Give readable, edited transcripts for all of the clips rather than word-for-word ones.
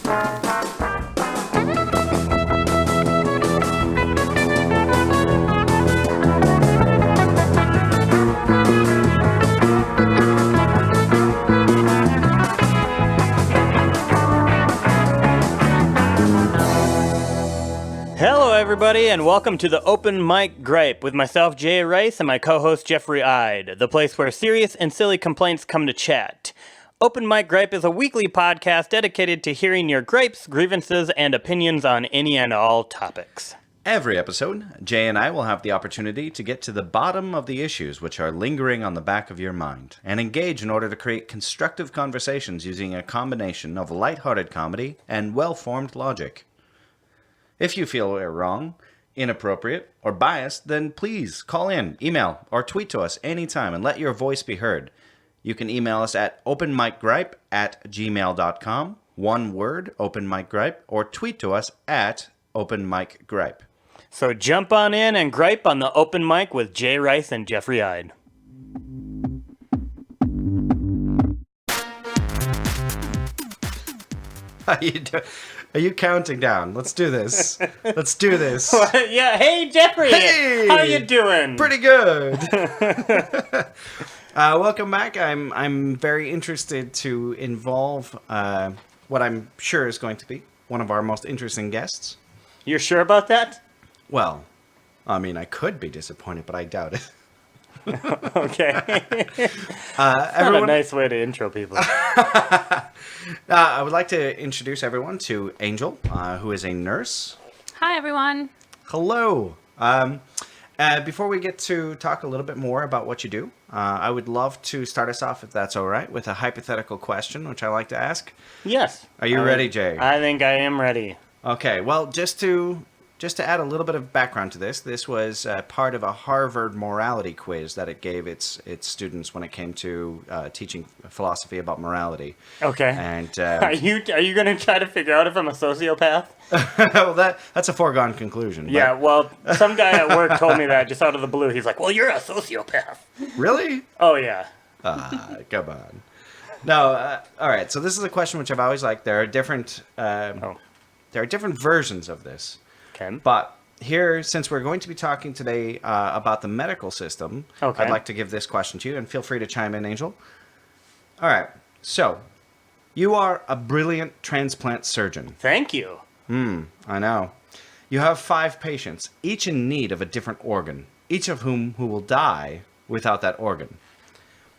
Hello, everybody, and welcome to the Open Mic Gripe with myself, Jay Rice, and my co-host, Jeffrey Ide, the place where serious and silly complaints come to chat. Open Mic Gripe is a weekly podcast dedicated to hearing your gripes, grievances, and opinions on any and all topics. Every episode, Jay and I will have the opportunity to get to the bottom of the issues which are lingering on the back of your mind, and engage in order to create constructive conversations using a combination of lighthearted comedy and well-formed logic. If you feel we're wrong, inappropriate, or biased, then please call in, email, or tweet to us anytime and let your voice be heard. You can email us at openmicgripe@gmail.com, one word, openmicgripe, or tweet to us at openmicgripe. So jump on in and gripe on the Open Mic with Jay Rice and Jeffrey Ide. How you doing? Are you counting down? Let's do this. Let's do this. Yeah, hey Jeffrey! Hey! How you doing? Pretty good. Welcome back. I'm very interested to involve what I'm sure is going to be one of our most interesting guests. You're sure about that? Well, I mean, I could be disappointed, but I doubt it. Okay. Everyone, not a nice way to intro people. I would like to introduce everyone to Angel, who is a nurse. Hi, everyone. Hello. Before we get to talk a little bit more about what you do, I would love to start us off, if that's all right, with a hypothetical question, which I like to ask. Yes. Are you ready, Jay? I think I am ready. Okay. Well, just to add a little bit of background to this was part of a Harvard morality quiz that it gave its students when it came to teaching philosophy about morality. Okay. And are you going to try to figure out if I'm a sociopath? well, that's a foregone conclusion. But... Yeah. Well, some guy at work told me that just out of the blue. He's like, "Well, you're a sociopath." Really? Oh yeah. Come on. No. All right. So this is a question which I've always liked. There are different. There are different versions of this. Okay. But here, since we're going to be talking today about the medical system, okay. I'd like to give this question to you, and feel free to chime in, Angel. All right. So, you are a brilliant transplant surgeon. Thank you. I know. You have 5 patients, each in need of a different organ, each of who will die without that organ.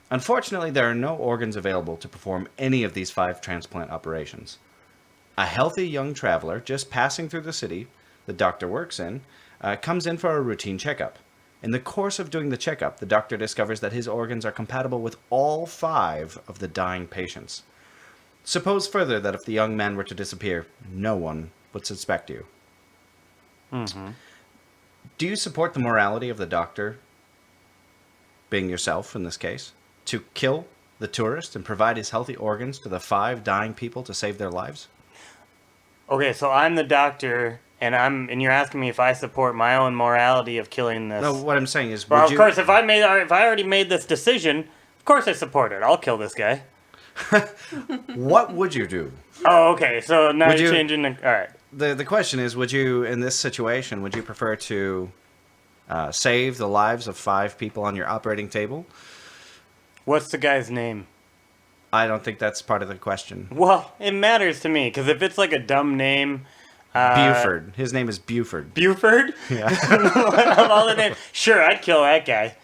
Unfortunately, there are no organs available to perform any of these 5 transplant operations. A healthy young traveler just passing through the city the doctor works in, comes in for a routine checkup. In the course of doing the checkup, the doctor discovers that his organs are compatible with all 5 of the dying patients. Suppose further that if the young man were to disappear, no one would suspect you. Mm-hmm. Do you support the morality of the doctor, being yourself in this case, to kill the tourist and provide his healthy organs to the 5 dying people to save their lives? Okay, so I'm the doctor... And you're asking me if I support my own morality of killing this. No, what I'm saying is, well, of course, if I already made this decision, of course I support it. I'll kill this guy. What would you do? Oh, okay. So now you're changing. All right. The question is, would you, in this situation, would you prefer to save the lives of 5 people on your operating table? What's the guy's name? I don't think that's part of the question. Well, it matters to me because if it's like a dumb name. Buford. His name is Buford. Buford? Yeah. Of all the names, sure, I'd kill that guy.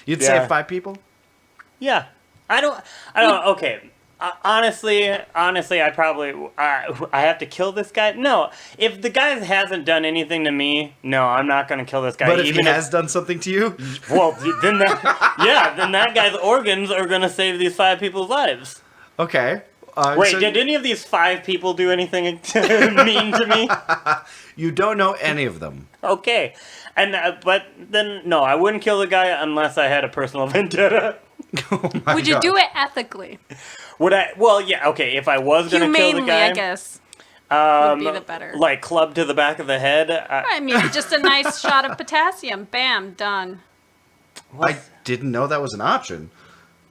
You'd save 5 people? Yeah. I don't. Okay. Honestly, I probably I have to kill this guy. No, if the guy hasn't done anything to me, no, I'm not going to kill this guy. But if he has done something to you, well, then that guy's organs are going to save these 5 people's lives. Okay. Wait, did any of these 5 people do anything mean to me? You don't know any of them. Okay, but then no, I wouldn't kill the guy unless I had a personal vendetta. Oh would you do it ethically? Would I? Well, yeah. Okay, if I was gonna kill the guy, I guess. Would be the better. Like club to the back of the head. I mean, just a nice shot of potassium. Bam, done. I didn't know that was an option.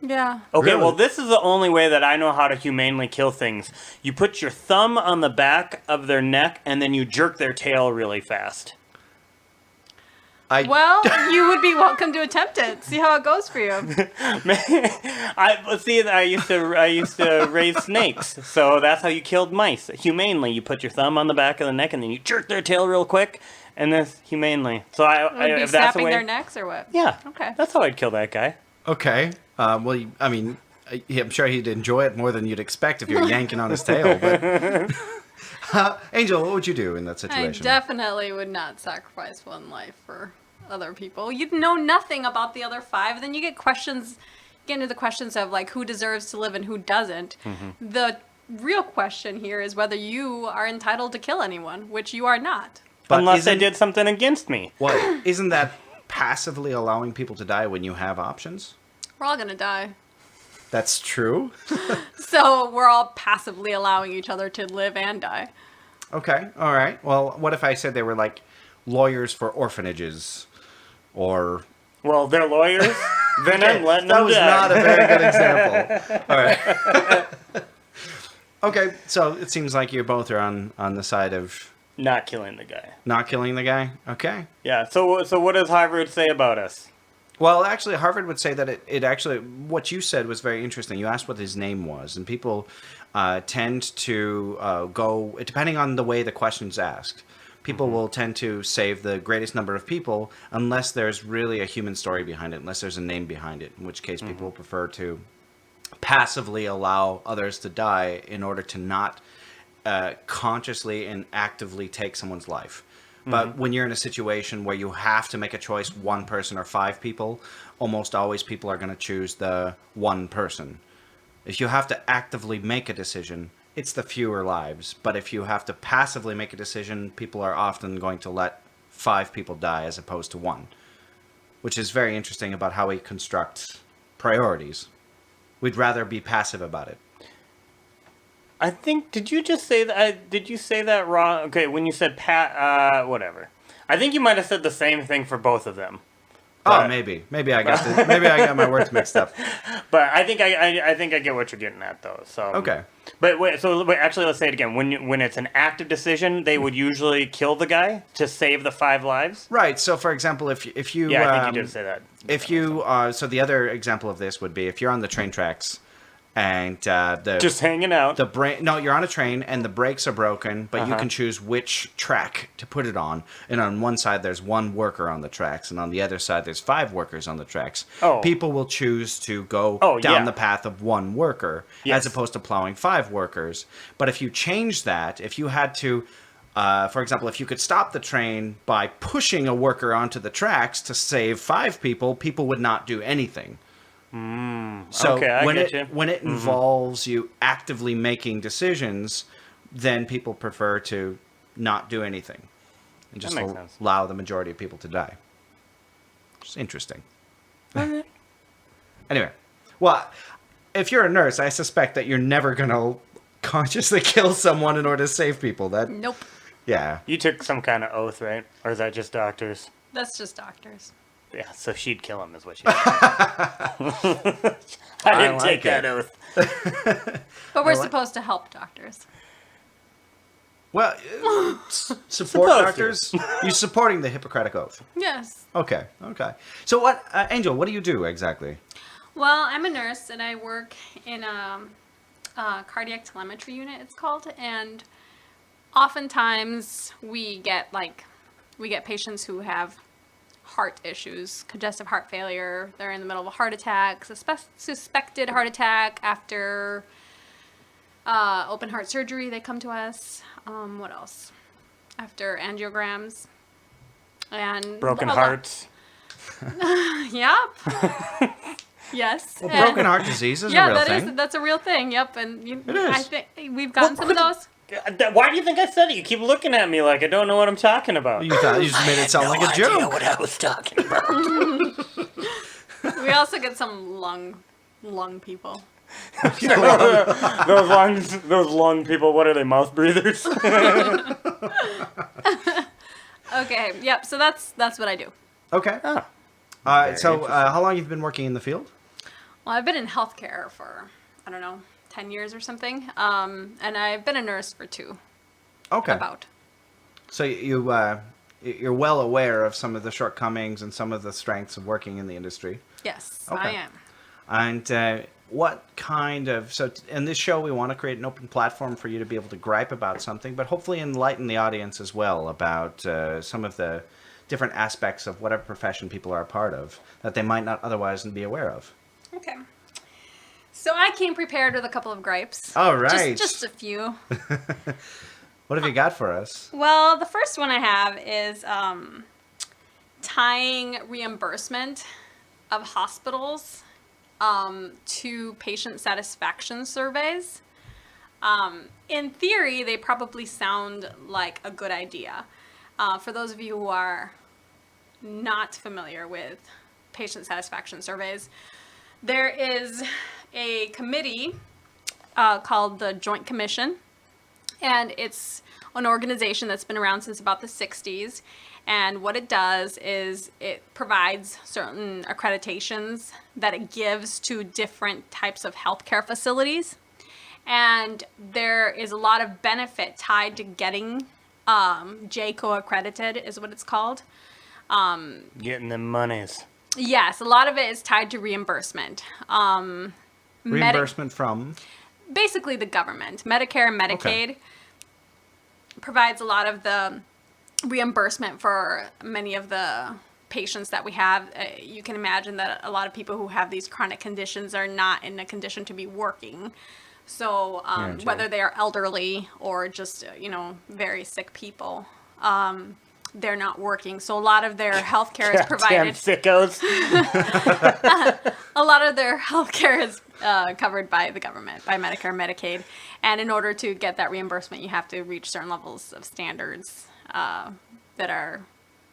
Yeah. Okay, Really? well, this is the only way that I know how to humanely kill things. You put your thumb on the back of their neck, and then you jerk their tail really fast. Well, you would be welcome to attempt it. See how it goes for you. I used to raise snakes, so that's how you killed mice. Humanely, you put your thumb on the back of the neck, and then you jerk their tail real quick, and that's humanely. So Would be if that's the snapping way, their necks or what? yeah, Okay. that's how I'd kill that guy. Okay. Well, I mean, I'm sure he'd enjoy it more than you'd expect if you're yanking on his tail. But Angel, what would you do in that I situation? definitely would not sacrifice one life for other people. You'd know nothing about the other 5. Then you get into the questions of like who deserves to live and who doesn't. Mm-hmm. The real question here is whether you are entitled to kill anyone, which you are not. But Unless they isn't- did something against me. Well, isn't that passively allowing people to die when you have options? We're all gonna die. That's true. So we're all passively allowing each other to live and die. Okay. All right. Well, what if I said they were like lawyers for orphanages, or Well, they're lawyers. Then I'm letting that them was die. not a very good example. All right. Okay. So it seems like you both are on the side of Not killing the guy. not killing the guy. Okay. Yeah. So what does Harvard say about us? Well, actually, Harvard would say that it actually, what you said was very interesting. You asked what his name was, and people tend to go, depending on the way the question's asked, people will tend to save the greatest number of people unless there's really a human story behind it, unless there's a name behind it, in which case people prefer to passively allow others to die in order to not consciously and actively take someone's life. But when you're in a situation where you have to make a choice, one person or 5 people, almost always people are going to choose the one person. If you have to actively make a decision, it's the fewer lives. But if you have to passively make a decision, people are often going to let 5 people die as opposed to 1. Which is very interesting about how we construct priorities. We'd rather be passive about it. I think, did you just say that? Did you say that wrong? Okay, when you said whatever. I think you might have said the same thing for both of them. Oh, maybe I got my words mixed up. But I think I get what you're getting at, though. So Okay. But wait, actually, let's say it again. When it's an active decision, they would usually kill the guy to save the 5 lives. Right. So, for example, if you Yeah, I think you did say that. If you so the other example of this would be if you're on the train tracks and Just hanging out. you're on a train and the brakes are broken, but you can choose which track to put it on. And on one side there's 1 worker on the tracks, and on the other side there's 5 workers on the tracks. Oh. People will choose to go down yeah. the path of 1 worker Yes. as opposed to plowing 5 workers. But if you change that, if you had to for example, if you could stop the train by pushing a worker onto the tracks to save 5 people, people would not do anything. So okay, I get you. when it involves you actively making decisions, then people prefer to not do anything and just makes sense. allow the majority of people to die. It's interesting. Anyway, well, if you're a nurse, I suspect that you're never going to consciously kill someone in order to save people. Nope. Yeah. You took some kind of oath, right? Or is that just doctors? That's just doctors. Yeah, so she'd kill him, is what she said. I didn't like take that it. oath. But we're supposed to help doctors. Well, support Supposed to. doctors? You're supporting the Hippocratic Oath. Yes. Okay. So what, Angel, what do you do exactly? Well, I'm a nurse and I work in a cardiac telemetry unit, it's called. And oftentimes we get patients who have heart issues, congestive heart failure. They're in the middle of a heart attack, suspected heart attack after open heart surgery. They come to us. What else? After angiograms and Broken hearts. Yep. Yes. Well, and- broken heart disease is a yeah, real that thing. is that's a real thing. Yep, and It is. I think we've gotten some of those. Why do you think I said it? You keep looking at me like I don't know what I'm talking about. You thought you just made it sound like a idea joke. what I was talking about. We also get some lung people. those lung people, what are they, mouth breathers? Okay. Yep. So that's what I do. Okay. Ah, So how long have you been working in the field? Well, I've been in healthcare for, I don't know, 10 years or something. And I've been a nurse for 2. Okay. About. So you're well aware of some of the shortcomings and some of the strengths of working in the industry. Yes, Okay. I am. And what kind of... So in this show, we want to create an open platform for you to be able to gripe about something, but hopefully enlighten the audience as well about some of the different aspects of whatever profession people are a part of that they might not otherwise be aware of. Okay. So I came prepared with a couple of gripes. All right. Just a few. What have you got for us? Well, the first one I have is tying reimbursement of hospitals to patient satisfaction surveys. In theory, they probably sound like a good idea. For those of you who are not familiar with patient satisfaction surveys, there is a committee called the Joint Commission, and it's an organization that's been around since about the 60s. And what it does is it provides certain accreditations that it gives to different types of healthcare facilities. And there is a lot of benefit tied to getting JCO accredited, is what it's called. Getting them monies. Yes, a lot of it is tied to reimbursement. Reimbursement from? Basically the government. Medicare and Medicaid Okay. provides a lot of the reimbursement for many of the patients that we have. You can imagine that a lot of people who have these chronic conditions are not in a condition to be working. So whether they are elderly or just, very sick people, they're not working. So a lot of their health care is Damn provided. sickos. A lot of their health care is covered by the government, by Medicare and Medicaid. And in order to get that reimbursement, you have to reach certain levels of standards that are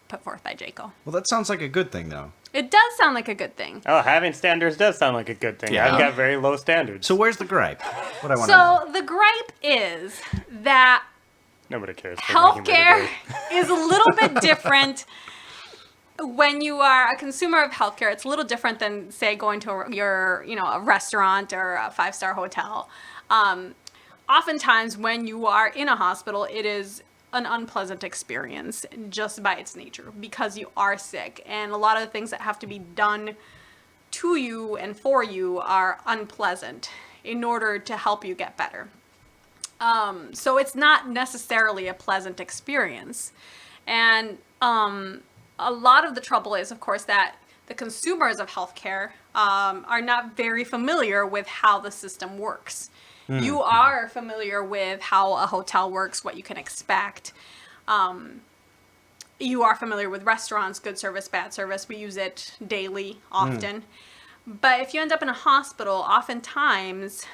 put forth by JCO. Well, that sounds like a good thing, though. It does sound like a good thing. Oh, having standards does sound like a good thing. Yeah. I've got very low standards. So where's the gripe? What I want to know. So the gripe is that Nobody cares. healthcare is a little bit different. When you are a consumer of healthcare, it's a little different than, say, going to a restaurant or a 5-star hotel. Oftentimes, when you are in a hospital, it is an unpleasant experience just by its nature because you are sick, and a lot of the things that have to be done to you and for you are unpleasant in order to help you get better. So it's not necessarily a pleasant experience. And a lot of the trouble is, of course, that the consumers of healthcare are not very familiar with how the system works. You are familiar with how a hotel works, what you can expect. You are familiar with restaurants, good service, bad service. We use it daily, often. But if you end up in a hospital, oftentimes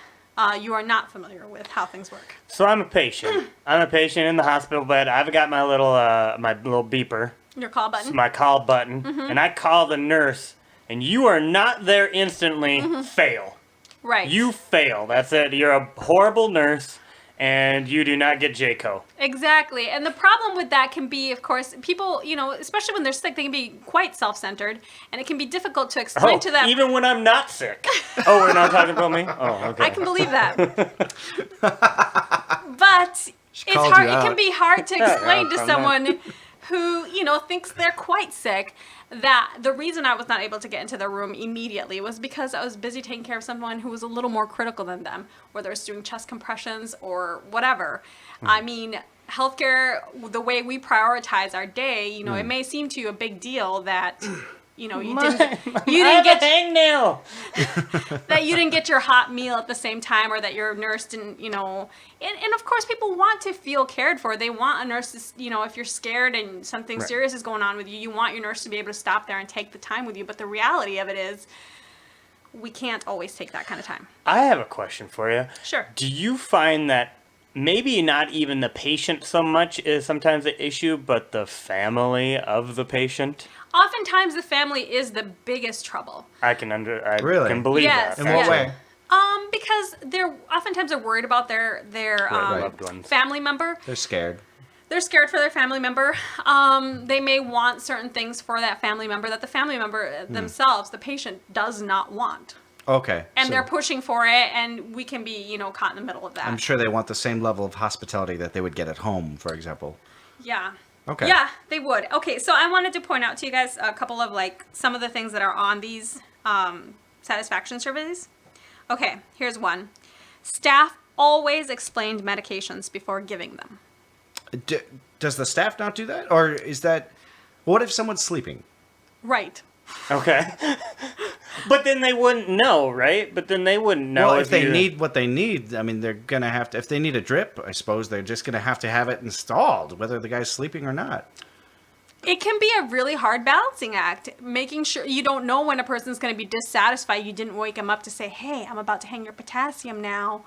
you are not familiar with how things work. So I'm a patient. I'm a patient in the hospital bed. I've got my little beeper. Your call button. My call button. And I call the nurse, and you are not there instantly. Fail. Right. You fail. That's it. You're a horrible nurse, and you do not get JCO. Exactly. And the problem with that can be, of course, people, especially when they're sick, they can be quite self-centered, and it can be difficult to explain to them. Even when I'm not sick. Oh, we're not talking about me? Oh, okay. I can believe that. But it's called hard. you It can out. be hard to explain to from someone who, thinks they're quite sick that the reason I was not able to get into the room immediately was because I was busy taking care of someone who was a little more critical than them, whether it's doing chest compressions or whatever. I mean, healthcare, the way we prioritize our day, it may seem to you a big deal that, you didn't get hangnail. that you didn't get your hot meal at the same time, or that your nurse didn't, and of course people want to feel cared for. They want a nurse to, if you're scared and something serious is going on with you, you want your nurse to be able to stop there and take the time with you. But the reality of it is we can't always take that kind of time. I have a question for you. Sure. Do you find that maybe not even the patient so much is sometimes the issue, but the family of the patient? Oftentimes the family is the biggest trouble. I can Really? can believe Yes. that. In what actually. way? Because they're oftentimes worried about their Right. Loved ones. family member. They're scared. They're scared for their family member. They may want certain things for that family member that the family member themselves, the patient, does not want. Okay. And so they're pushing for it, and we can be, caught in the middle of that. I'm sure they want the same level of hospitality that they would get at home, for example. Yeah. Okay. Yeah, they would. Okay, so I wanted to point out to you guys a couple of some of the things that are on these satisfaction surveys. Okay, here's one. Staff always explained medications before giving them. Does the staff not do that? Or is that... What if someone's sleeping? Right. Okay. But then they wouldn't know, right? But then they wouldn't know Well, if they need what they need, I mean, they're going to have to... If they need a drip, I suppose they're just going to have it installed, whether the guy's sleeping or not. It can be a really hard balancing act, making sure you don't know when a person's going to be dissatisfied. You didn't wake them up to say, hey, I'm about to hang your potassium now.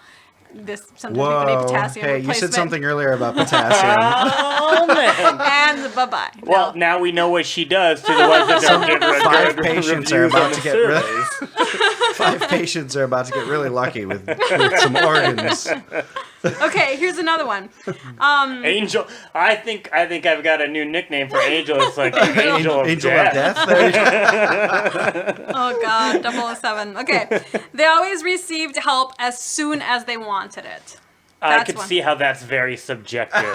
Sometimes we put a potassium hey, replacement. you said something earlier about potassium. Oh, man. And bye-bye. Well, now we know what she does to the ones that don't get Five patients are reviews about on to the get surveys. 5 patients are about to get really lucky with some organs. Okay, here's another one. Angel. I think I've got a new nickname for Angel. It's like Angel of Death. There you go. Oh, God, 007. Okay. They always received help as soon as they wanted it. I That's could one. see how that's very subjective.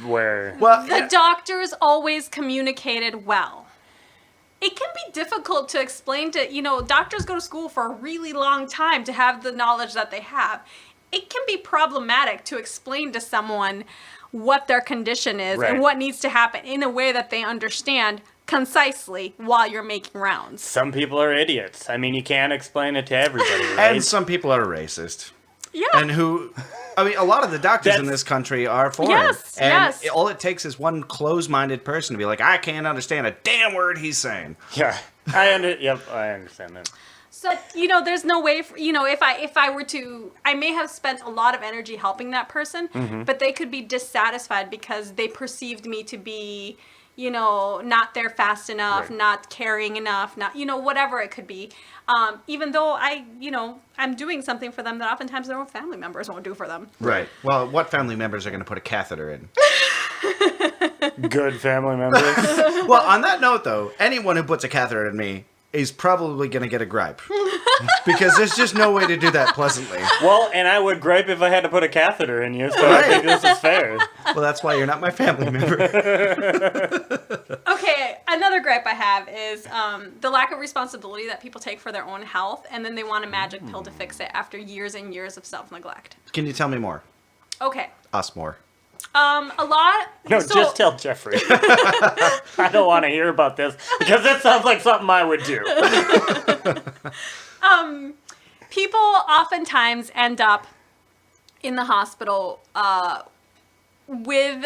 Where Well, The doctors always communicated well. It can be difficult to explain to, doctors go to school for a really long time to have the knowledge that they have. It can be problematic to explain to someone what their condition is Right. and what needs to happen in a way that they understand concisely while you're making rounds. some people are idiots. I mean, you can't explain it to everybody, right? and some people are racist. Yeah. And a lot of the doctors in That's- this country are foreign. Yes, and yes. all it takes is one closed-minded person to be like, I can't understand a damn word he's saying. Yeah, I understand that. So, there's no way for, if I were to, I may have spent a lot of energy helping that person, Mm-hmm. but they could be dissatisfied because they perceived me to be, not there fast enough, Right. not caring enough, not, whatever it could be. Even though I'm doing something for them that oftentimes their own family members won't do for them. Right. Well, what family members are going to put a catheter in? Good family members. Well, on that note, though, anyone who puts a catheter in me is probably going to get a gripe. Because there's just no way to do that pleasantly. Well, and I would gripe if I had to put a catheter in you, so I think this is fair. Well, that's why you're not my family member. Okay, another gripe I have is the lack of responsibility that people take for their own health, and then they want a magic pill to fix it after years and years of self-neglect. Can you tell me more? Okay. Us more. A lot. No, just tell Jeffrey. I don't want to hear about this because that sounds like something I would do. People oftentimes end up in the hospital with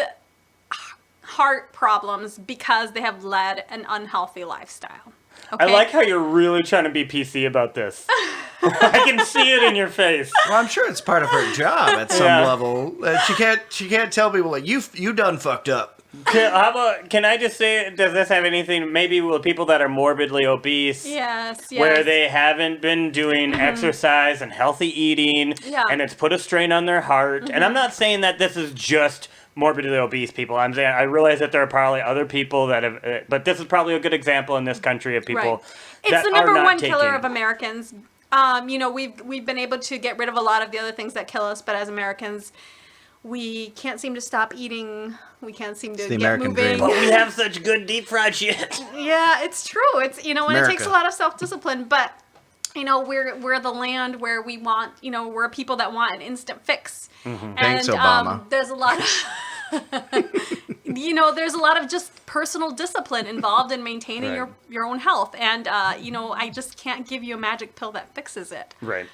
heart problems because they have led an unhealthy lifestyle. Okay? I like how you're really trying to be PC about this. I can see it in your face. Well, I'm sure it's part of her job at some Yeah. level. She can't tell people like you done fucked up. Can I just say, does this have anything, maybe with people that are morbidly obese, Yes. where they haven't been doing exercise and healthy eating, Yeah. and it's put a strain on their heart. And I'm not saying that this is just morbidly obese people. I'm saying I realize that there are probably other people that have, but this is probably a good example in this country of people Right. It's that the are number not one taking. killer of Americans. We've been able to get rid of a lot of the other things that kill us, but as Americans, we can't seem to stop eating. We can't seem to the get American moving. dream. But we have such good deep fried shit. Yeah, it's true. It's and it America. takes a lot of self-discipline, but we're the land where we want, we're people that want an instant fix. And Thanks, Obama. There's a lot of there's a lot of just personal discipline involved in maintaining Right. your own health, and I just can't give you a magic pill that fixes it. Right.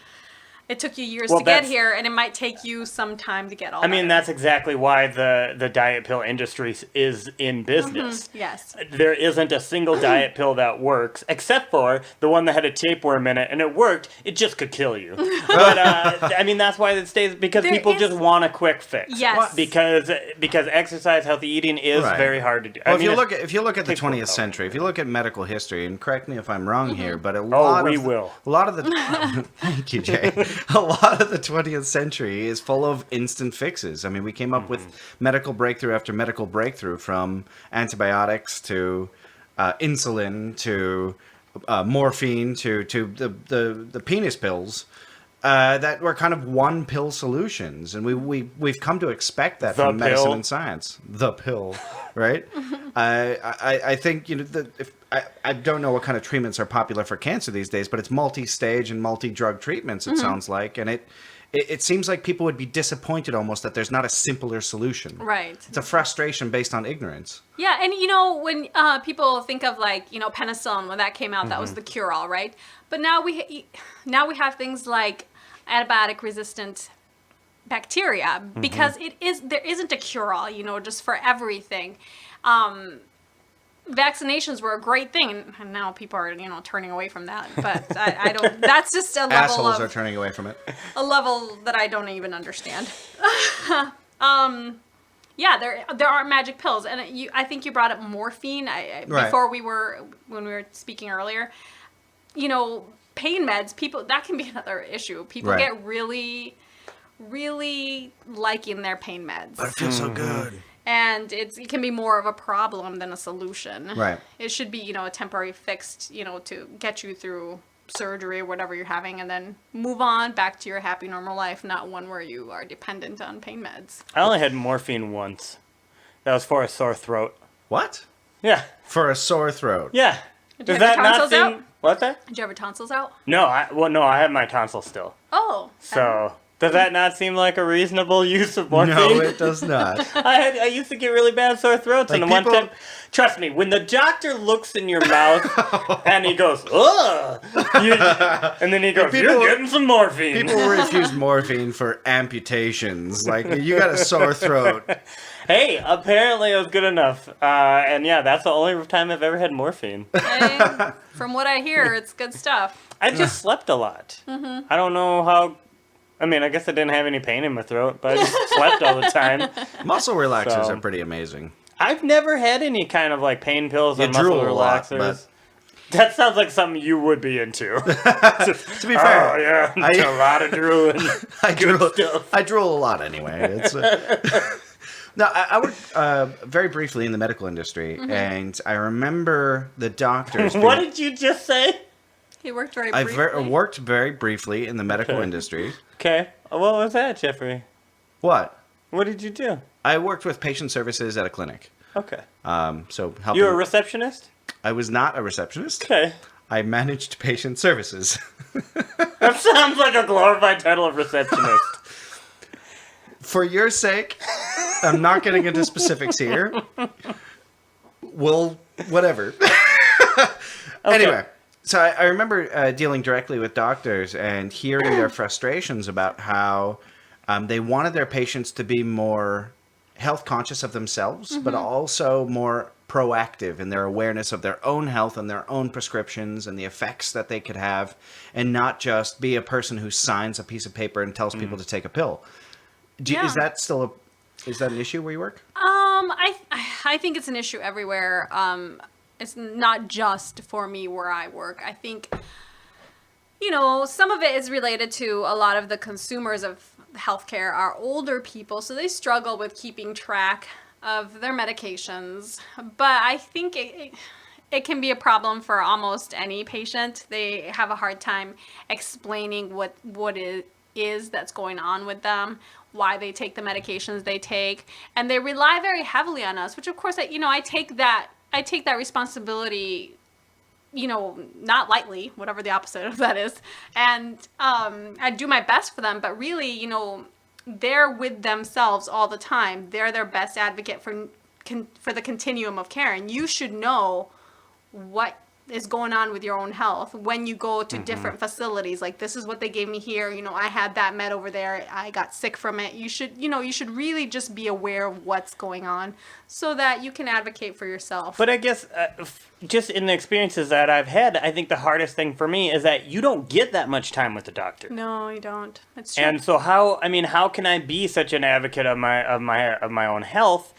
It took you years Well, to get that's- here, and it might take you some time to get all I mean, better. that's exactly why the diet pill industry is in business. Yes. There isn't a single diet pill that works, except for the one that had a tapeworm in it, and it worked. It just could kill you. But I mean, that's why it stays, because There people is- just want a quick fix. Yes. Because exercise, healthy eating is Right. very hard to do. Well, I mean, if you look at the takes work 20th out. century, if you look at medical history, and correct me if I'm wrong here, but a Oh, lot we of will. a lot of the thank you, Jay. A lot of the 20th century is full of instant fixes. I mean, we came up with medical breakthrough after medical breakthrough, from antibiotics to insulin to morphine to the penis pills. That were kind of one pill solutions, and we've come to expect that from medicine and science. The pill, right? I think I don't know what kind of treatments are popular for cancer these days, but it's multi-stage and multi-drug treatments. It sounds like, and it seems like people would be disappointed almost that there's not a simpler solution. Right. It's a frustration based on ignorance. Yeah, and when people think of penicillin, when that came out, that was the cure-all, right? But now we have things like antibiotic resistant bacteria because there isn't a cure-all, just for everything. Vaccinations were a great thing, and now people are turning away from that, but I don't, that's just a level assholes are turning away from it, a level that I don't even understand. Yeah, there aren't magic pills, and I think you brought up morphine before when we were speaking earlier. Pain meds, people, that can be another issue. People get really, really liking their pain meds. But it feels so good. And it can be more of a problem than a solution. Right. It should be, a temporary fix, to get you through surgery or whatever you're having, and then move on back to your happy, normal life, not one where you are dependent on pain meds. I only had morphine once. That was for a sore throat. What? Yeah. For a sore throat? Yeah. Did you have your tonsils out? What's that? Did you have your tonsils out? No, I have my tonsils still. Oh. So, does that not seem like a reasonable use of morphine? No, it does not. I used to get really bad sore throats, and one time, trust me, when the doctor looks in your mouth and he goes, ugh, and then he goes, you're getting some morphine. People refuse morphine for amputations. Like, you got a sore throat. Hey, apparently it was good enough. And yeah, that's the only time I've ever had morphine. Hey, from what I hear, it's good stuff. I just slept a lot. I don't know how. I mean, I guess I didn't have any pain in my throat, but I just slept all the time. Muscle relaxers are pretty amazing. I've never had any kind of pain pills and muscle relaxers. But... That sounds like something you would be into. To be fair, oh yeah, a lot of drooling. I drool a lot anyway. It's. No, I worked very briefly in the medical industry, and I remember the doctors. What did you just say? He worked very briefly. I worked very briefly in the medical industry. Okay. What was that, Jeffrey? What? What did you do? I worked with patient services at a clinic. Okay. So helping. You were a receptionist? I was not a receptionist. Okay. I managed patient services. That sounds like a glorified title of receptionist. For your sake, I'm not getting into specifics here. Well, whatever. Okay. Anyway, so I remember dealing directly with doctors and hearing their frustrations about how they wanted their patients to be more health conscious of themselves, but also more proactive in their awareness of their own health and their own prescriptions and the effects that they could have, and not just be a person who signs a piece of paper and tells people to take a pill. Is that still is that an issue where you work? I think it's an issue everywhere. It's not just for me where I work. I think, some of it is related to a lot of the consumers of healthcare are older people, so they struggle with keeping track of their medications. But I think it can be a problem for almost any patient. They have a hard time explaining what it is that's going on with them, why they take the medications they take, and they rely very heavily on us, which of course I take that responsibility, not lightly, whatever the opposite of that is, and I do my best for them, but really, they're with themselves all the time. They're their best advocate for the continuum of care, and you should know what is going on with your own health when you go to different facilities. Like, this is what they gave me here. I had that med over there. I got sick from it. You should really just be aware of what's going on so that you can advocate for yourself. But I guess just in the experiences that I've had, I think the hardest thing for me is that you don't get that much time with the doctor. No, you don't. That's true. And so how can I be such an advocate of my own health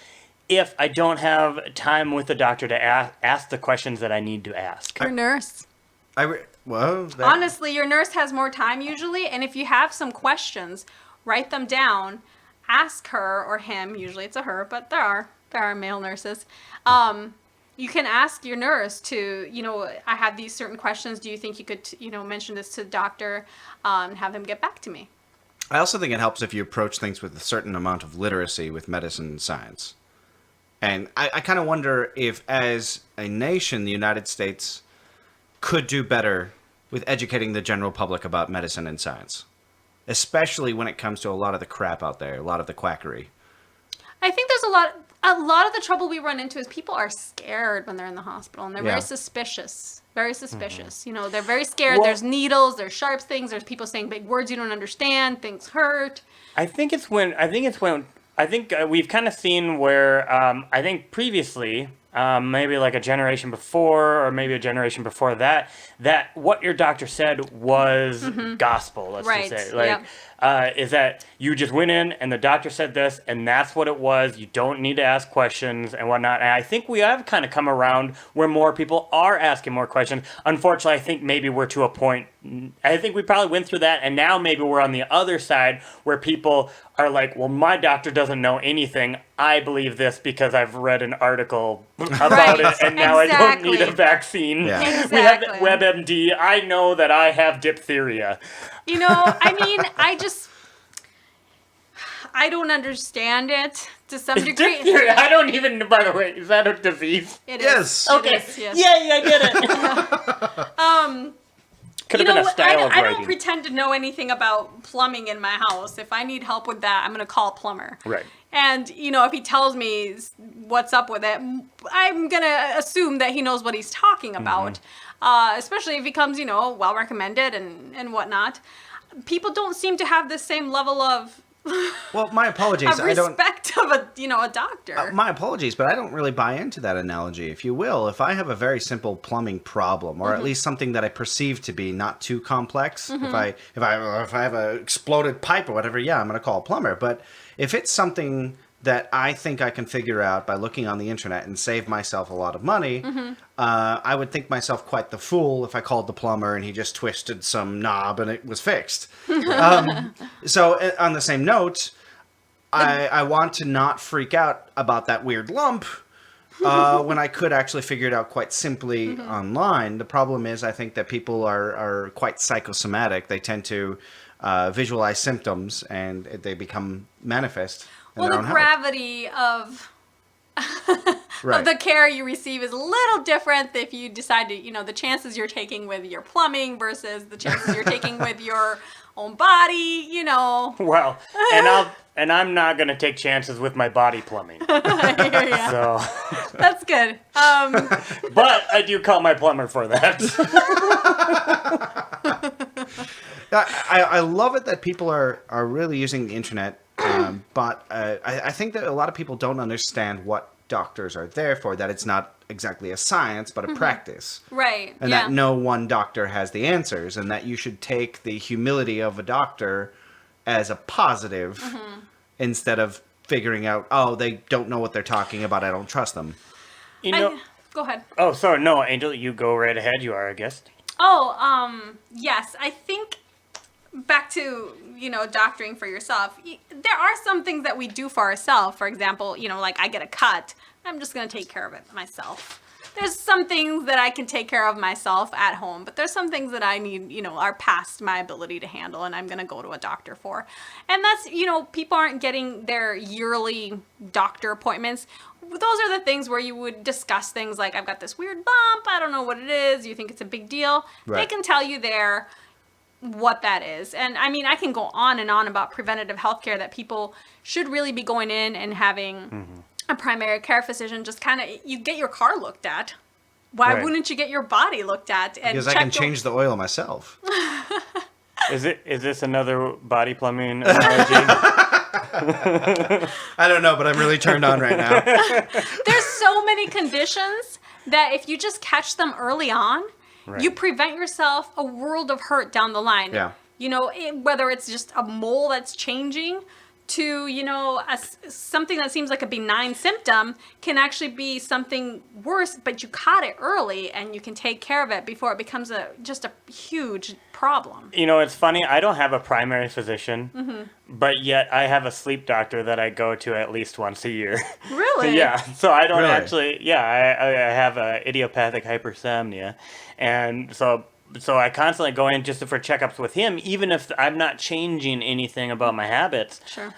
if I don't have time with the doctor to ask the questions that I need to ask? Your nurse. Honestly, your nurse has more time usually, and if you have some questions, write them down, ask her or him. Usually it's a her, but there are male nurses. you can ask your nurse to, I have these certain questions. Do you think you could, mention this to the doctor and have them get back to me? I also think it helps if you approach things with a certain amount of literacy with medicine and science. And I kind of wonder if, as a nation, the United States could do better with educating the general public about medicine and science, especially when it comes to a lot of the crap out there, a lot of the quackery. I think there's a lot of the trouble we run into is people are scared when they're in the hospital, and they're very suspicious. Very suspicious. Mm-hmm. They're very scared. There's needles, there's sharp things, there's people saying big words you don't understand, things hurt. I think we've kind of seen where, I think previously, maybe like a generation before or maybe a generation before that what your doctor said was gospel, let's just say. Is that you just went in and the doctor said this and that's what it was. You don't need to ask questions and whatnot. And I think we have kind of come around where more people are asking more questions. Unfortunately, I think maybe we're to a point, I think we probably went through that, and now maybe we're on the other side where people are like, well, my doctor doesn't know anything. I believe this because I've read an article about it, and now I don't need a vaccine. Yeah. Exactly. We have WebMD. I know that I have diphtheria. I don't understand it to some degree. Diphtheria, I don't even, by the way, is that a disease? It Yes. is. Okay. It is, yes. Yay, I get it. Could have been a style of I writing. don't pretend to know anything about plumbing in my house. If I need help with that, I'm going to call a plumber. Right. And, if he tells me what's up with it, I'm going to assume that he knows what he's talking about. Especially if he comes, well recommended and whatnot. People don't seem to have the same level of Well, my apologies. respect of a doctor. My apologies, but I don't really buy into that analogy, if you will. If I have a very simple plumbing problem, or at least something that I perceive to be not too complex, if I have a exploded pipe or whatever, yeah, I'm going to call a plumber. But if it's something that I think I can figure out by looking on the internet and save myself a lot of money, I would think myself quite the fool if I called the plumber and he just twisted some knob and it was fixed. So on the same note, I want to not freak out about that weird lump when I could actually figure it out quite simply online. The problem is I think that people are quite psychosomatic. They tend to visualize symptoms and they become manifest. Well, the gravity of of the care you receive is a little different if you decide to, the chances you're taking with your plumbing versus the chances you're taking with your own body, Well, and I'm not going to take chances with my body plumbing. I hear ya. So, That's good. but I do call my plumber for that. I love it that people are really using the internet, but I think that a lot of people don't understand what doctors are there for, that it's not exactly a science, but a practice. Right. And that no one doctor has the answers, and that you should take the humility of a doctor as a positive instead of figuring out, oh, they don't know what they're talking about, I don't trust them. Go ahead. Oh, sorry. No, Angel, you go right ahead. You are a guest. Oh, yes. I think back to, doctoring for yourself. There are some things that we do for ourselves. For example, like I get a cut. I'm just going to take care of it myself. There's some things that I can take care of myself at home, but there's some things that I need, are past my ability to handle, and I'm going to go to a doctor for. And that's, people aren't getting their yearly doctor appointments. Those are the things where you would discuss things like, I've got this weird bump, I don't know what it is, you think it's a big deal. Right. They can tell you there what that is. And I mean, I can go on and on about preventative healthcare, that people should really be going in and having a primary care physician just kind of, you get your car looked at. Why wouldn't you get your body looked at? And because I can change the oil myself. Is this another body plumbing analogy? I don't know, but I'm really turned on right now. There's so many conditions that if you just catch them early on, you prevent yourself a world of hurt down the line. Yeah. Whether it's just a mole that's changing to, something that seems like a benign symptom can actually be something worse, but you caught it early and you can take care of it before it becomes just a huge problem. It's funny. I don't have a primary physician, but yet I have a sleep doctor that I go to at least once a year. Really? Yeah. So I don't Really? actually, I have idiopathic hypersomnia. And so I constantly go in just for checkups with him, even if I'm not changing anything about my habits. Sure.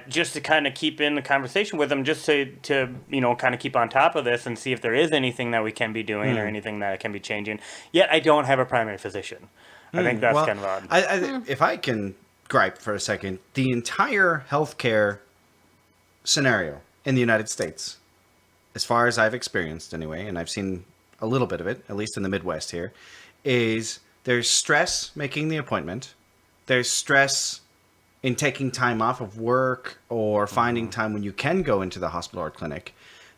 Just to kind of keep in the conversation with him, just to kind of keep on top of this and see if there is anything that we can be doing or anything that can be changing. Yet I don't have a primary physician. I think that's kind of odd. If I can gripe for a second, the entire healthcare scenario in the United States, as far as I've experienced anyway, and I've seen a little bit of it, at least in the Midwest here, is there's stress making the appointment. There's stress in taking time off of work or finding time when you can go into the hospital or clinic.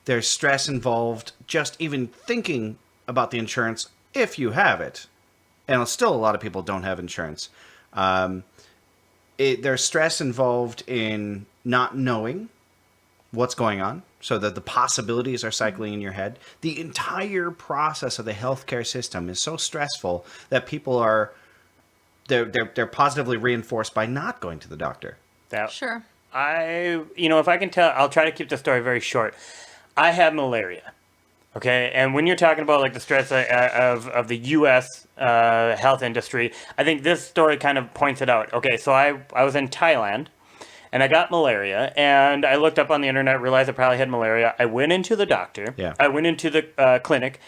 There's stress involved just even thinking about the insurance if you have it. And still a lot of people don't have insurance. There's stress involved in not knowing what's going on, so that the possibilities are cycling in your head. The entire process of the healthcare system is so stressful that people they're positively reinforced by not going to the doctor. Sure. If I can tell, I'll try to keep the story very short. I have malaria. Okay, and when you're talking about like the stress of the U.S. Health industry, I think this story kind of points it out. Okay, so I was in Thailand, and I got malaria, and I looked up on the internet, realized I probably had malaria. I went into the doctor. Yeah. I went into the clinic,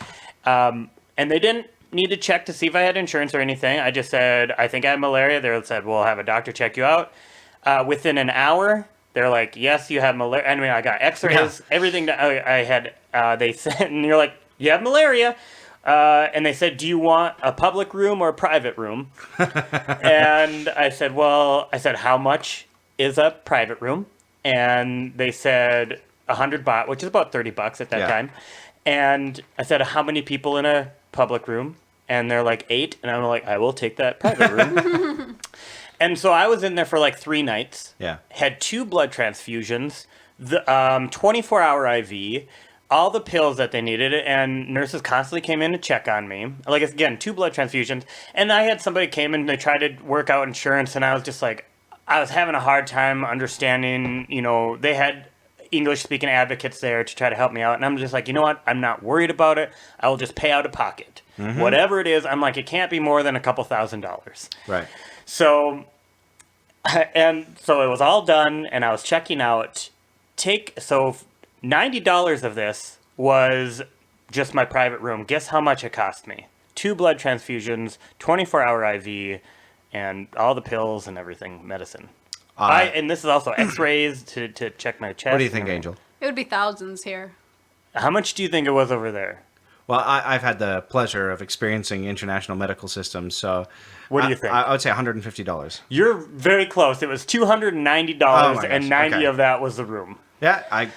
and they didn't need to check to see if I had insurance or anything. I just said, I think I have malaria. They said, we'll have a doctor check you out. Within an hour, they're like, yes, you have malaria. I mean, I got x-rays, everything that I had. They said, and you're like, you have malaria. And they said, do you want a public room or a private room? And I said, how much is a private room? And they said 100 baht, which is about $30 at that time. And I said, how many people in a public room? And they're like 8. And I'm like, I will take that private room. And so I was in there for like 3 nights. Yeah. Had 2 blood transfusions, the 24-hour IV, all the pills that they needed, and nurses constantly came in to check on me. Like, again, 2 blood transfusions. And I had somebody came in, they tried to work out insurance, and I was just like, I was having a hard time understanding, they had English-speaking advocates there to try to help me out. And I'm just like, you know what? I'm not worried about it. I will just pay out of pocket. Mm-hmm. Whatever it is, I'm like, it can't be more than a couple $1,000s. Right. So it was all done, and I was checking out. So $90 of this was just my private room. Guess how much it cost me? 2 blood transfusions, 24-hour IV, and all the pills and everything, medicine. And this is also x-rays to check my chest. What do you think, Angel? It would be thousands here. How much do you think it was over there? Well, I've had the pleasure of experiencing international medical systems, so... What do you think? I would say $150. You're very close. It was $290, and 90 of that was the room. Yeah, I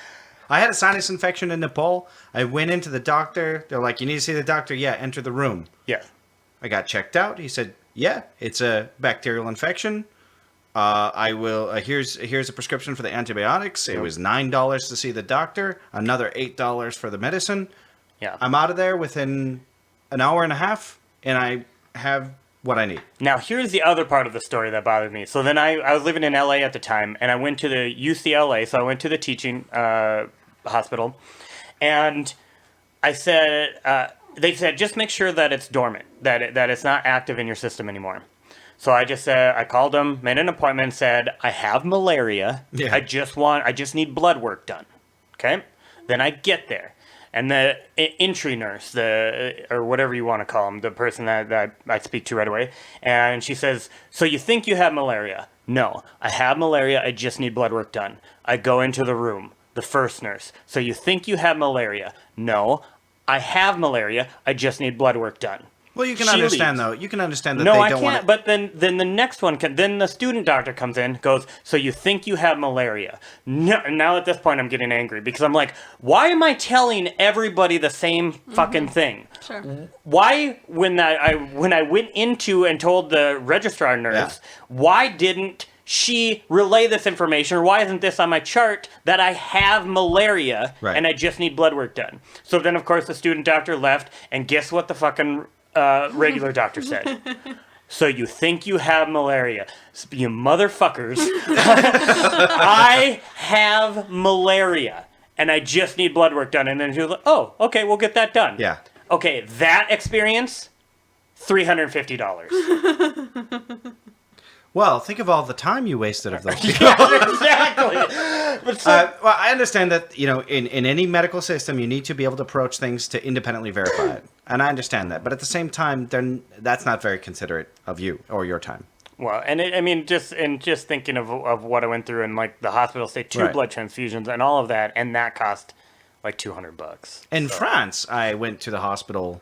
had a sinus infection in Nepal. I went into the doctor. They're like, you need to see the doctor? Yeah, enter the room. Yeah. I got checked out. He said, yeah, it's a bacterial infection. I will. Here's a prescription for the antibiotics. It was $9 to see the doctor. Another $8 for the medicine. Yeah. I'm out of there within an hour and a half, and I have what I need. Now, here's the other part of the story that bothered me. So then I was living in LA at the time, and I went to the UCLA, so I went to the teaching hospital, and I said, they said, just make sure that it's dormant, that it's not active in your system anymore. So I just said, I called them, made an appointment, said, I have malaria. Yeah. I just need blood work done. Okay? Then I get there. And the entry nurse, or whatever you want to call them, the person that I speak to right away, and she says, so you think you have malaria? No, I have malaria. I just need blood work done. I go into the room. The first nurse, so you think you have malaria? No, I have malaria. I just need blood work done. Well, you can understand, though. You can understand that no, they I don't can't, want but then the next one, then the student doctor comes in, goes, so you think you have malaria? No, now at this point I'm getting angry because I'm like, why am I telling everybody the same fucking thing? Sure. Why, when I went into and told the registrar nurse, why didn't she relay this information, or why isn't this on my chart that I have malaria and I just need blood work done? So then, of course, the student doctor left, and guess what the fucking regular doctor said? So you think you have malaria. You motherfuckers. I have malaria, and I just need blood work done. And then she was like, oh, okay, we'll get that done. Yeah. Okay, that experience, $350. Well, think of all the time you wasted of those people. Exactly. But so, Well, I understand that, in any medical system, you need to be able to approach things to independently verify it. And I understand that. But at the same time, that's not very considerate of you or your time. well, and just thinking of what I went through in like the hospital, say 2 Right. blood transfusions and all of that, and that cost like $200. In France, I went to the hospital.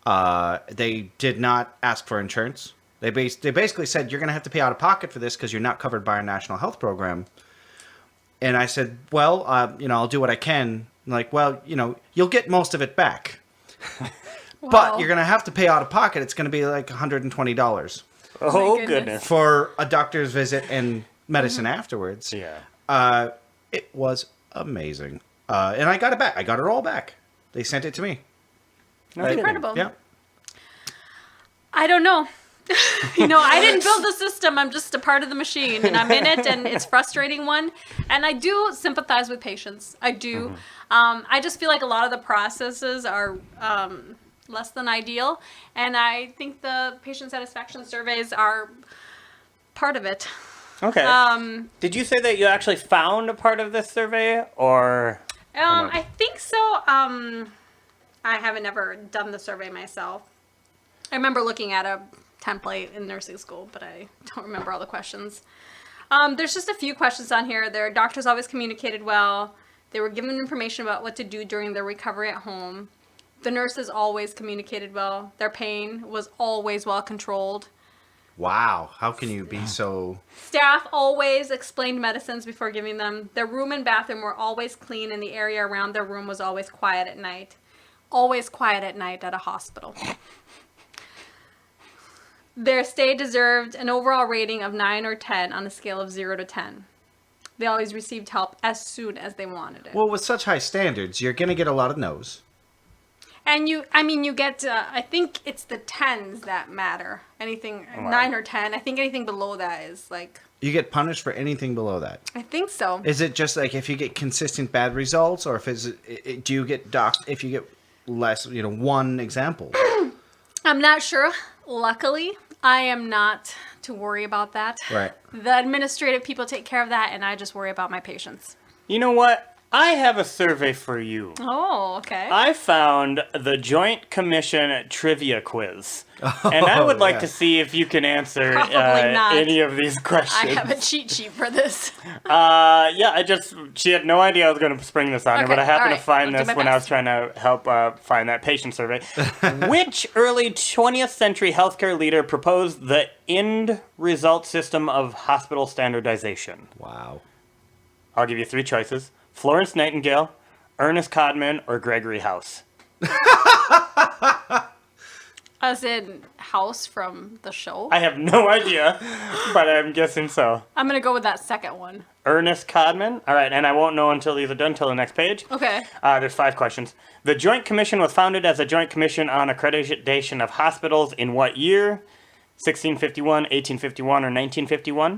They did not ask for insurance. They basically said, you're going to have to pay out of pocket for this because you're not covered by our national health program. And I said, well, I'll do what I can. Like, well, you'll get most of it back. But you're going to have to pay out of pocket. It's going to be like $120 Oh, goodness. goodness. for a doctor's visit and medicine afterwards. Yeah. It was amazing. And I got it back. I got it all back. They sent it to me. Incredible. Yeah. I don't know. I didn't build the system. I'm just a part of the machine, and I'm in it, and it's frustrating one. And I do sympathize with patients. I do. I just feel like a lot of the processes are less than ideal, and I think the patient satisfaction surveys are part of it. Okay. Did you say that you actually found a part of this survey, or? I think so. I haven't ever done the survey myself. I remember looking at a template in nursing school, but I don't remember all the questions. There's just a few questions on here. Their doctors always communicated well. They were given information about what to do during their recovery at home. The nurses always communicated well. Their pain was always well controlled. Wow. How can you be so... Staff always explained medicines before giving them. Their room and bathroom were always clean, and the area around their room was always quiet at night. Always quiet at night at a hospital. Their stay deserved an overall rating of 9 or 10 on a scale of 0 to 10. They always received help as soon as they wanted it. Well, with such high standards, you're going to get a lot of no's. And you get, I think it's the 10s that matter. Anything, 9 or 10. I think anything below that is like... You get punished for anything below that. I think so. Is it just like if you get consistent bad results, or do you get docked if you get less, one example? I'm not sure. Luckily, I am not to worry about that. Right. The administrative people take care of that, and I just worry about my patients. You know what? I have a survey for you. Oh, okay. I found the Joint Commission trivia quiz. And I would like to see if you can answer Probably not. any of these questions. I have a cheat sheet for this. She had no idea I was going to spring this on her, Okay, but I happened all to find right, I'll do this my when I was best. trying to help find that patient survey. Which early 20th century healthcare leader proposed the end result system of hospital standardization? Wow. I'll give you 3 choices. Florence Nightingale, Ernest Codman, or Gregory House. As in House from the show? I have no idea, but I'm guessing so. I'm going to go with that second one. Ernest Codman. All right, and I won't know until these are done, until the next page. Okay. There's 5 questions. The Joint Commission was founded as a Joint Commission on Accreditation of Hospitals in what year? 1651, 1851, or 1951?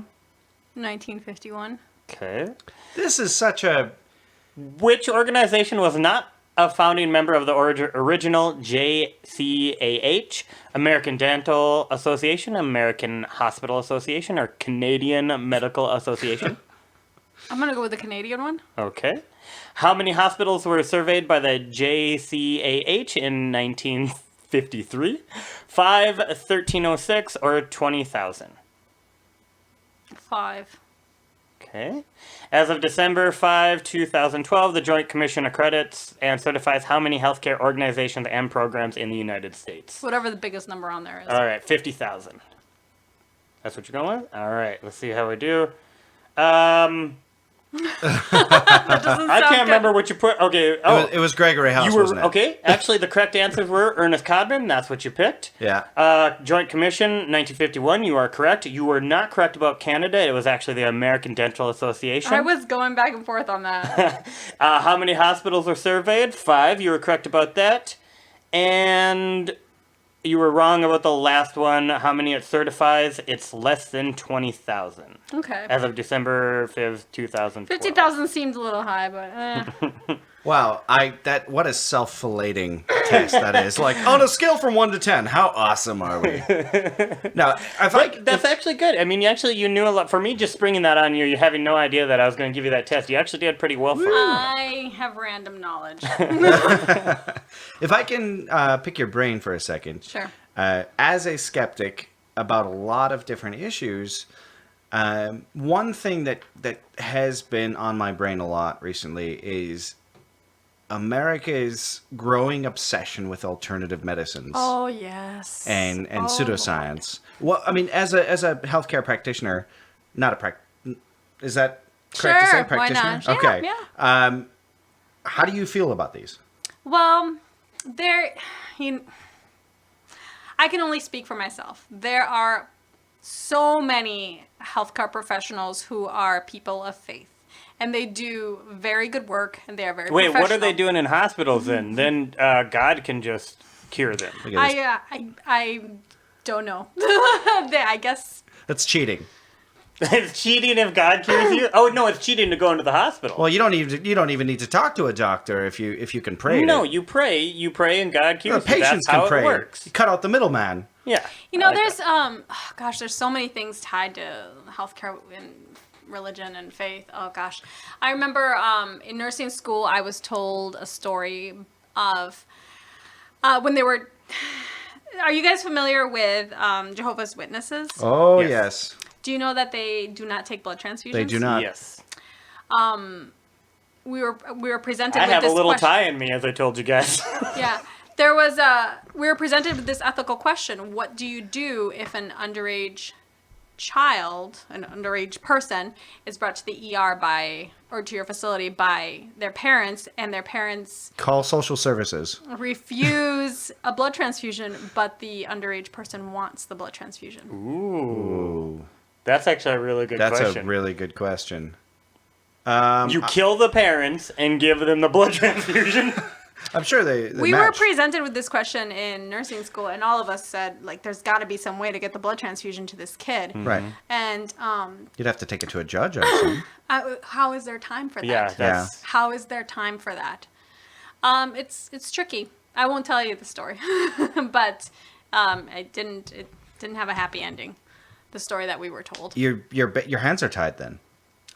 1951. Okay. This is such a... Which organization was not a founding member of the original JCAH? American Dental Association, American Hospital Association, or Canadian Medical Association? I'm going to go with the Canadian one. Okay. How many hospitals were surveyed by the JCAH in 1953? 5, 1306, or 20,000? 5. Okay. As of December 5, 2012, the Joint Commission accredits and certifies how many healthcare organizations and programs in the United States. Whatever the biggest number on there is. All right, 50,000. That's what you're going with? All right, let's see how we do. That doesn't I sound can't good. remember what you put. Okay. Oh, It was Gregory House, you were wasn't it? okay. Actually, the correct answers were Ernest Codman. That's what you picked. Yeah. Joint Commission, 1951. You are correct. You were not correct about Canada. It was actually the American Dental Association. I was going back and forth on that. How many hospitals were surveyed? 5. You were correct about that. And you were wrong about the last one. How many it certifies? It's less than 20,000. Okay. As of December 5th, 2012. 50,000 seems a little high, but Wow, what a self-filleting test that is. Like, on a scale from 1 to 10, how awesome are we? Now, That's actually good. I mean, you knew a lot. For me, just springing that on you, you having no idea that I was going to give you that test. You actually did pretty well for it. I have random knowledge. if I can pick your brain for a second. Sure. As a skeptic about a lot of different issues, one thing that has been on my brain a lot recently is America's growing obsession with alternative medicines. Oh, yes. And Oh, pseudoscience. Well, I mean, as a healthcare practitioner, not a is that correct to say, Sure, why practitioner? not? Yeah, Okay. yeah. How do you feel about these? Well, I can only speak for myself. There are so many healthcare professionals who are people of faith. And they do very good work, and they are very Wait, professional. what are they doing in hospitals then? Then God can just cure them. Look at this. I don't know. I guess. That's cheating. It's cheating if God cures you? Oh, no, it's cheating to go into the hospital. Well, you don't even need to talk to a doctor if you can pray. No, you pray and God cures you. Patients That's how can pray. it works. You cut out the middleman. Yeah. You know, I like there's that. there's so many things tied to healthcare and religion and faith. Oh gosh, I remember in nursing school I was told a story of when they were. Are you guys familiar with Jehovah's Witnesses? Oh Yes. yes. Do you know that they do not take blood transfusions? They do not. Yes. We were presented I with have this a little question. tie in me, as I told you guys. Yeah. We were presented with this ethical question. What do you do if an underage child, an underage person, is brought to the ER or to your facility by their parents, and their parents Call social services. refuse a blood transfusion, but the underage person wants the blood transfusion? Ooh. That's actually a really good That's question. a really good question. You kill the parents and give them the blood transfusion. I'm sure they We were match. presented with this question in nursing school, and all of us said, like, there's got to be some way to get the blood transfusion to this kid. Right. And You'd have to take it to a judge, I assume. how is there time for that? Yeah, that's... How is there time for that? It's tricky. I won't tell you the story, but it didn't have a happy ending. The story that we were told. Your hands are tied then.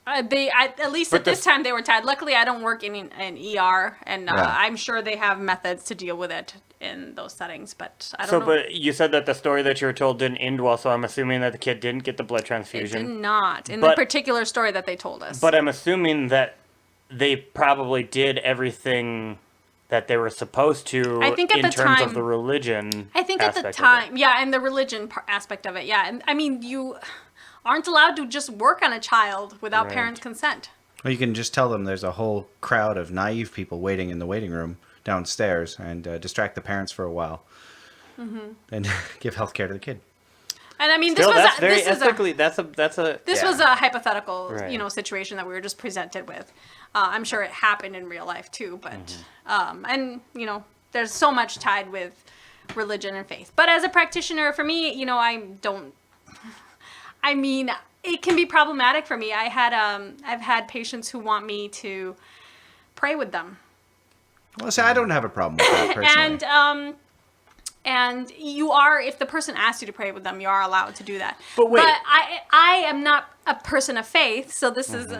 At least at this time they were tied. Luckily, I don't work in an ER, and Yeah. I'm sure they have methods to deal with it in those settings. But I don't know. But you said that the story that you were told didn't end well, so I'm assuming that the kid didn't get the blood It transfusion. did not in the But- particular story that they told us. But I'm assuming that they probably did everything that they were supposed to I think at in the terms time- of the religion. I think at the aspect of it. time, yeah, and the religion aspect of it, yeah. And I mean, you aren't allowed to just work on a child without Right. parents' consent. Well, you can just tell them there's a whole crowd of naive people waiting in the waiting room downstairs and distract the parents for a while. Mm-hmm. And give health care to the kid. And I mean, Still, that's very this is a ethically. That's a. This yeah. was a hypothetical, Right. situation that we were just presented with. I'm sure it happened in real life too, but and there's so much tied with religion and faith. But as a practitioner, for me, I mean, it can be problematic for me. I've had patients who want me to pray with them, Well, see, I don't have a problem with that personally. and you are, if the person asks you to pray with them, you are allowed to do that. But wait. I am not a person of faith, so this is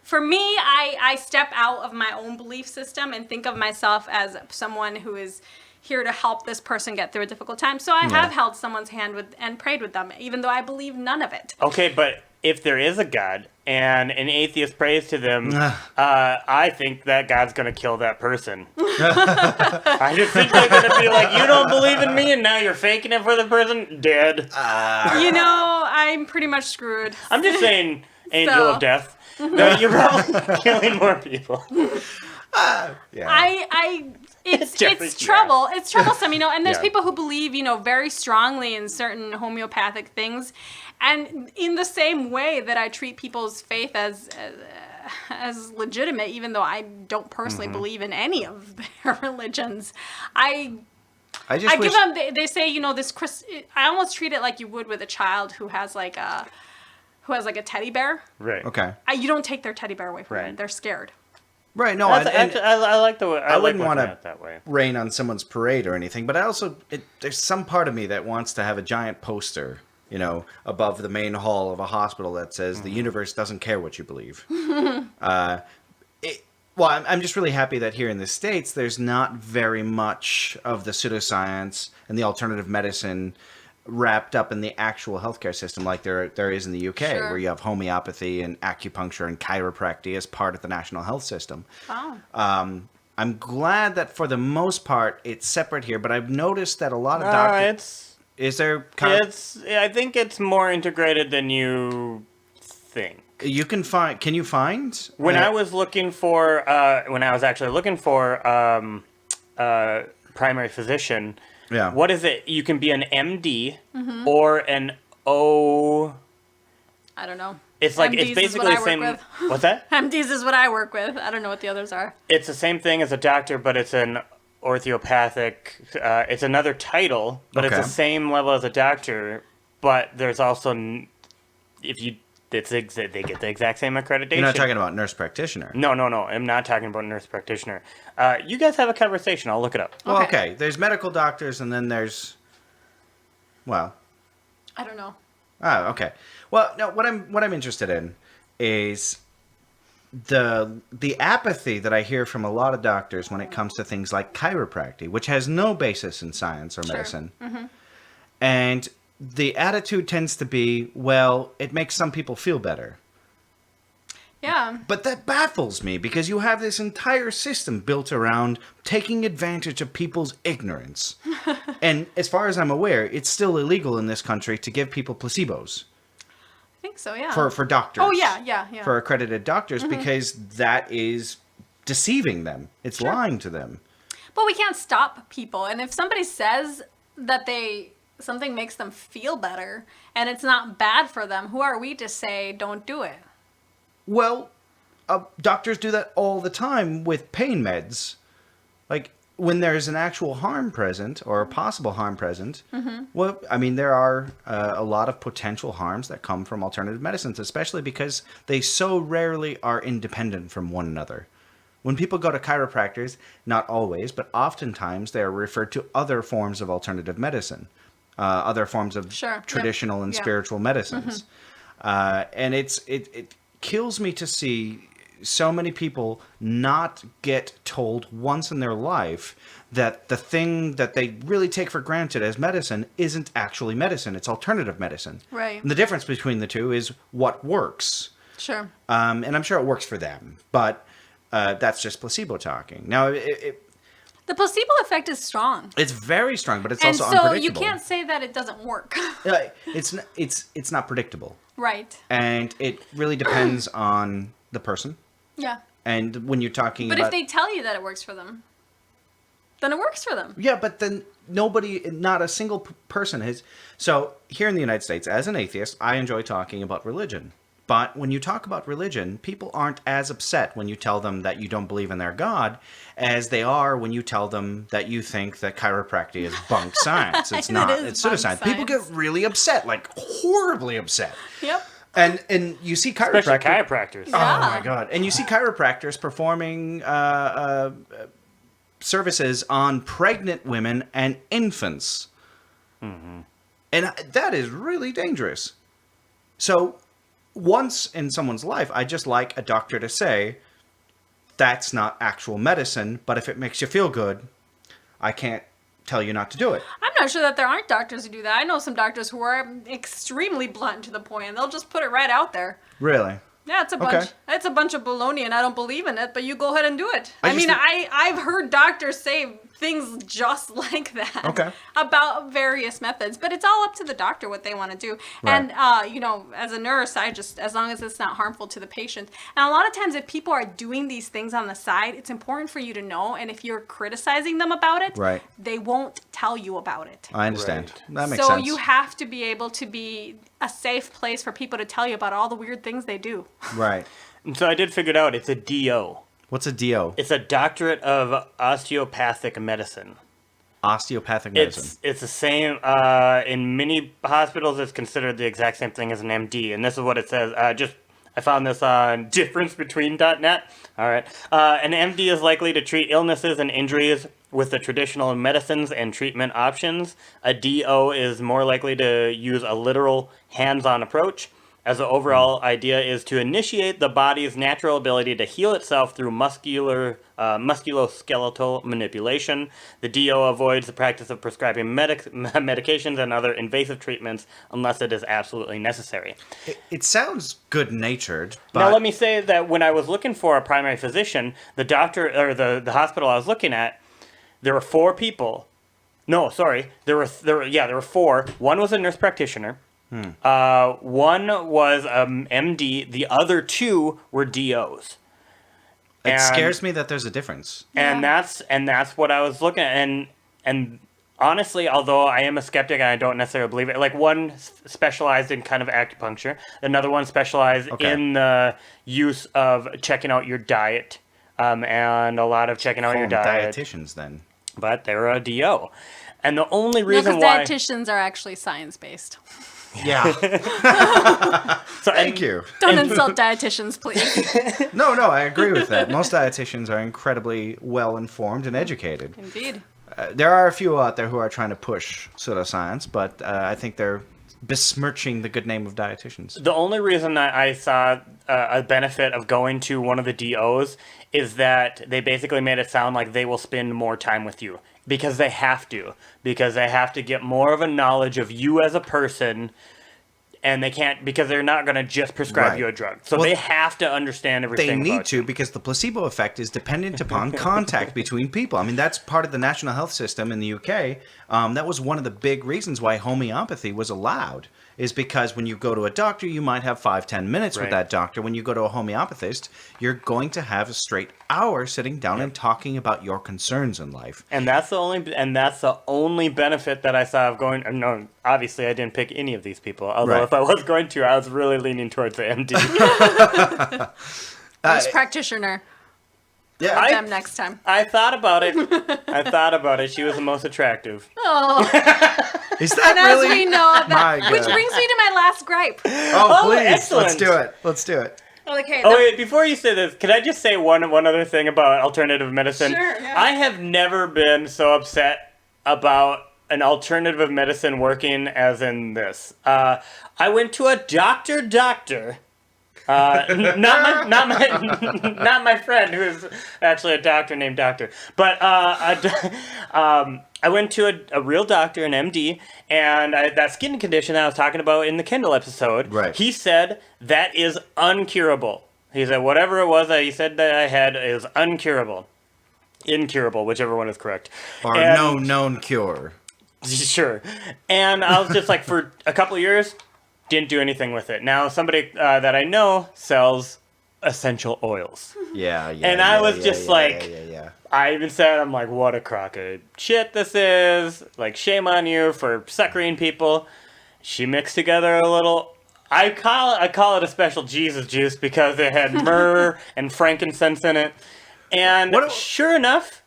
for me. I step out of my own belief system and think of myself as someone who is here to help this person get through a difficult time. So I have held someone's hand and prayed with them, even though I believe none of it. Okay, but if there is a God and an atheist prays to them, I think that God's going to kill that person. I just think they're going to be like, you don't believe in me and now you're faking it for the person? Dead. I'm pretty much screwed. I'm just saying, angel So- of death. No, you're probably killing more people. Yeah. It's Jeffrey's trouble. It's troublesome, and there's Yeah. people who believe, very strongly in certain homeopathic things. And in the same way that I treat people's faith as legitimate, even though I don't personally believe in any of their religions, I just wish... give them. They say, I almost treat it like you would with a child who has like a teddy bear. Right. Okay. You don't take their teddy bear away from them. Right. They're scared. Right. No, I like the way. I like wouldn't want looking at to it that way. rain on someone's parade or anything, but I also there's some part of me that wants to have a giant poster, above the main hall of a hospital that says the universe doesn't care what you believe. I'm just really happy that here in the States there's not very much of the pseudoscience and the alternative medicine wrapped up in the actual healthcare system like there is in the UK, Sure. where you have homeopathy and acupuncture and chiropractic as part of the national health system. Oh. I'm glad that for the most part it's separate here, but I've noticed that a lot of doctors... Is there... I think it's more integrated than you think. You can find... Can you find... When I was looking for... when I was actually looking for primary physician... Yeah. What is it? You can be an MD or an O... I don't know. It's like, MDs it's is basically what I the same... work with. What's that? MDs is what I work with. I don't know what the others are. It's the same thing as a doctor, but it's an orthopathic... it's another title, but it's Okay. the same level as a doctor, but there's also... They get the exact same accreditation. You're not talking about nurse practitioner. No. I'm not talking about nurse practitioner. You guys have a conversation. I'll look it up. Well, Okay. okay. There's medical doctors, and then there's... Well... I don't know. Oh, okay. Well, no. What I'm interested in is the apathy that I hear from a lot of doctors when it comes to things like chiropractic, which has no basis in science or medicine, and the attitude tends to be, well, it makes some people feel better. Yeah. But that baffles me because you have this entire system built around taking advantage of people's ignorance. And as far as I'm aware, it's still illegal in this country to give people placebos I think so, yeah. for doctors. Oh, yeah. For accredited doctors because that is deceiving them. It's lying to them. But we can't stop people. And if somebody says that something makes them feel better and it's not bad for them, who are we to say don't do it? Well, doctors do that all the time with pain meds. Like, when there's an actual harm present, or a possible harm present, well, I mean, there are a lot of potential harms that come from alternative medicines, especially because they so rarely are independent from one another. When people go to chiropractors, not always, but oftentimes they are referred to other forms of alternative medicine, other forms of traditional and spiritual medicines. And it kills me to see so many people not get told once in their life that the thing that they really take for granted as medicine isn't actually medicine. It's alternative medicine. Right. And the difference between the two is what works. Sure. And I'm sure it works for them, but that's just placebo talking. Now, The placebo effect is strong. it's very strong, but it's And also so unpredictable. you can't say that it doesn't work. It's not predictable. Right. And it really depends on the person. Yeah. And when you're talking But about... if they tell you that it works for them, then it works for them. Yeah, but then not a single person has... So, here in the United States, as an atheist, I enjoy talking about religion. But when you talk about religion, people aren't as upset when you tell them that you don't believe in their God as they are when you tell them that you think that chiropractic is bunk science. It's not. It's pseudoscience. People get really upset, like horribly upset. Yep. And you see Especially chiropractors... chiropractors. Yeah. Oh my God. And you see chiropractors performing services on pregnant women and infants. And that is really dangerous. So once in someone's life, I just like a doctor to say, that's not actual medicine, but if it makes you feel good, I can't tell you not to do it. I'm not sure that there aren't doctors who do that. I know some doctors who are extremely blunt to the point, and they'll just put it right out there. Really? Yeah, it's a bunch. Okay. It's a bunch of baloney, and I don't believe in it. But you go ahead and do it. I I mean, just- I've heard doctors say things just like that. Okay. About various methods, but it's all up to the doctor what they want to do. Right. And, as a nurse, as long as it's not harmful to the patient. And a lot of times if people are doing these things on the side, it's important for you to know. And if you're criticizing them about it, Right. they won't tell you about it. I understand. Right. That makes So sense. you have to be able to be a safe place for people to tell you about all the weird things they do. Right. And so I did figure it out. It's a DO. What's a DO? It's a doctorate of osteopathic medicine. Osteopathic medicine. It's the same. In many hospitals, it's considered the exact same thing as an MD. And this is what it says. I found this on differencebetween.net. All right. An MD is likely to treat illnesses and injuries with the traditional medicines and treatment options. A DO is more likely to use a literal hands-on approach, as the overall idea is to initiate the body's natural ability to heal itself through musculoskeletal manipulation. The DO avoids the practice of prescribing medications and other invasive treatments unless it is absolutely necessary. It sounds good-natured, but... Now, let me say that when I was looking for a primary physician, the doctor, or the hospital I was looking at, there were 4 people. No, sorry. There were 4. One was a nurse practitioner. One was MD. The other 2 were DOs. It scares me that there's a difference. And that's what I was looking at. And honestly, although I am a skeptic and I don't necessarily believe it, like one specialized in kind of acupuncture, another one specialized in the use of checking out your diet, and a lot of checking out your diet. Dietitians, then. But they're a DO. And the only reason because why... dietitians are actually science-based. Yeah. Thank you. Don't insult dietitians, please. No, I agree with that. Most dietitians are incredibly well-informed and educated. Indeed. There are a few out there who are trying to push pseudoscience, but I think they're besmirching the good name of dietitians. The only reason I saw a benefit of going to one of the DOs is that they basically made it sound like they will spend more time with you. Because they have to. Because they have to get more of a knowledge of you as a person. And they can't, because they're not going to just prescribe you a drug. So they have to understand everything. They need about to, you. because the placebo effect is dependent upon contact between people. I mean, that's part of the national health system in the UK. That was one of the big reasons why homeopathy was allowed, is because when you go to a doctor, you might have 5-10 minutes with that doctor. When you go to a homeopathist, you're going to have a straight hour sitting down and talking about your concerns in life. And that's the only benefit that I saw of going. No, obviously I didn't pick any of these people. Although if I was going to, I was really leaning towards the MD. Nurse practitioner. Yeah, Them next time. I thought about it. She was the most attractive. Oh. Is that And really? as we know, My God. which brings me to my last gripe. Oh, please, excellent. Let's do it. Okay. Oh wait, before you say this, can I just say one other thing about alternative medicine? Sure, yeah. I have never been so upset about an alternative medicine working as in this. I went to a doctor. Not my friend, who is actually a doctor named Doctor. But I went to a real doctor, an MD, and that skin condition that I was talking about in the Kindle episode, he said that is uncurable. He said whatever it was that he said that I had is uncurable. Incurable, whichever one is correct. Or no known cure. Sure. And I was just like, for a couple of years, didn't do anything with it. Now, somebody that I know sells essential oils. Yeah. And I was just like, I even said, I'm like, what a crock of shit this is. Like, shame on you for suckering people. She mixed together a little... I call it a special Jesus juice because it had myrrh and frankincense in it. And sure enough,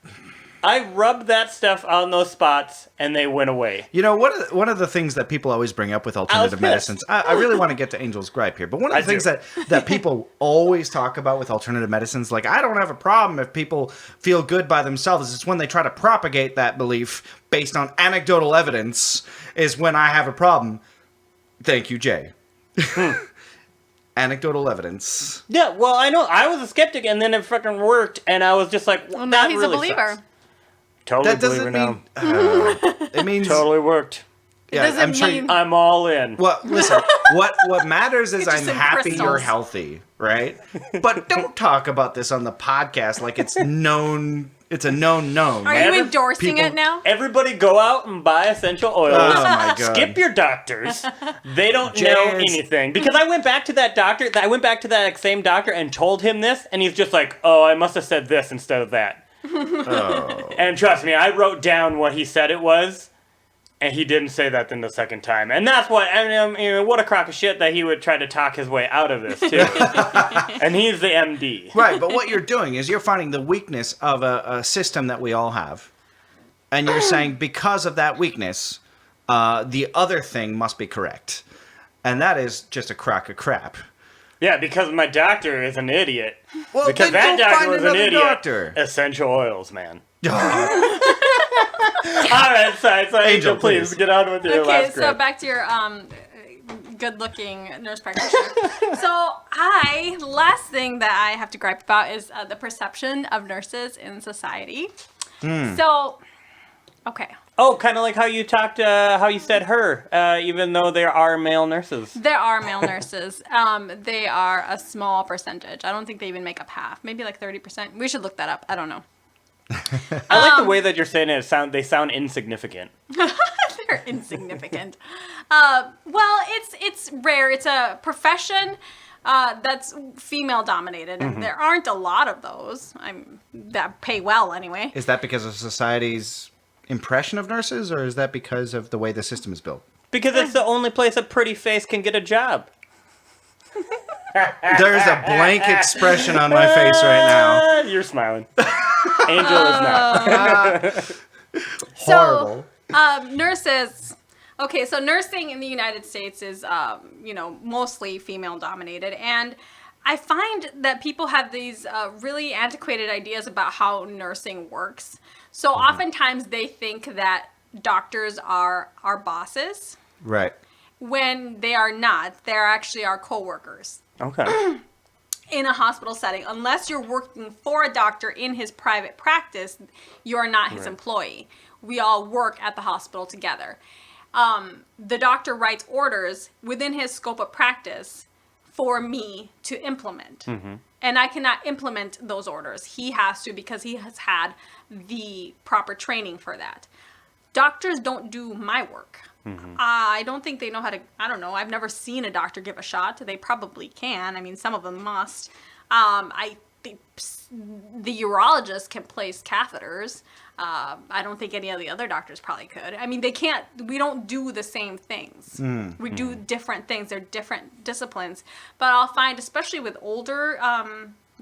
I rubbed that stuff on those spots and they went away. You know, one of the things that people always bring up with alternative medicines, I really want to get to Angel's gripe here, but one of the things that people always talk about with alternative medicines, like, I don't have a problem if people feel good by themselves. It's when they try to propagate that belief based on anecdotal evidence is when I have a problem. Thank you, Jay. Anecdotal evidence. Yeah, well, I know. I was a skeptic, and then it fucking worked, and I was just like, well, now he's really a believer. Sucks. Totally That doesn't believer mean... now. it means... Totally worked. Yeah, I'm sure. I'm all in. Well, listen, what matters is I'm happy crystals. you're healthy, right? But don't talk about this on the podcast like it's known It's a known. Are you endorsing people- it now? Everybody go out and buy essential oils. Oh my God. Skip your doctors. They don't Jay know is- anything. Because I went back to that doctor. I went back to that same doctor and told him this, and he's just like, "Oh, I must have said this instead of that." Oh. And trust me, I wrote down what he said it was, and he didn't say that then the second time. And that's what, what a crock of shit that he would try to talk his way out of this, too. And he's the MD. Right, but what you're doing is you're finding the weakness of a system that we all have. And you're saying because of that weakness, the other thing must be correct. And that is just a crock of crap. Yeah, because my doctor is an idiot. Well, because then that go doctor find was an another idiot. doctor. Essential oils, man. All right, so Angel, please get on with your last Okay, so grip. back to your good-looking nurse practitioner. Last thing that I have to gripe about is the perception of nurses in society. So, okay. Oh, kind of like how you talked, how you said her, even though there are male nurses. There are male nurses. They are a small percentage. I don't think they even make up half. Maybe like 30%. We should look that up. I don't know. I like the way that you're saying it. They sound insignificant. They're insignificant. Well, it's rare. It's a profession that's female dominated, and there aren't a lot of those. That pay well anyway. Is that because of society's impression of nurses, or is that because of the way the system is built? Because it's the only place a pretty face can get a job. There's a blank expression on my face right now. You're smiling. Angel is not. Horrible. Nurses. Okay, so nursing in the United States is, mostly female dominated, and I find that people have these really antiquated ideas about how nursing works. So oftentimes they think that doctors are our bosses Right. when they are not. They're actually our coworkers. Okay. In a hospital setting, unless you're working for a doctor in his private practice, you're not his employee. We all work at the hospital together. The doctor writes orders within his scope of practice for me to implement. And I cannot implement those orders. He has to, because he has had the proper training for that. Doctors don't do my work. I don't think they know how to, I don't know. I've never seen a doctor give a shot. They probably can. I mean, some of them must. The urologist can place catheters. I don't think any of the other doctors probably could. I mean, we don't do the same things. We do different things. They're different disciplines. But I'll find, especially with older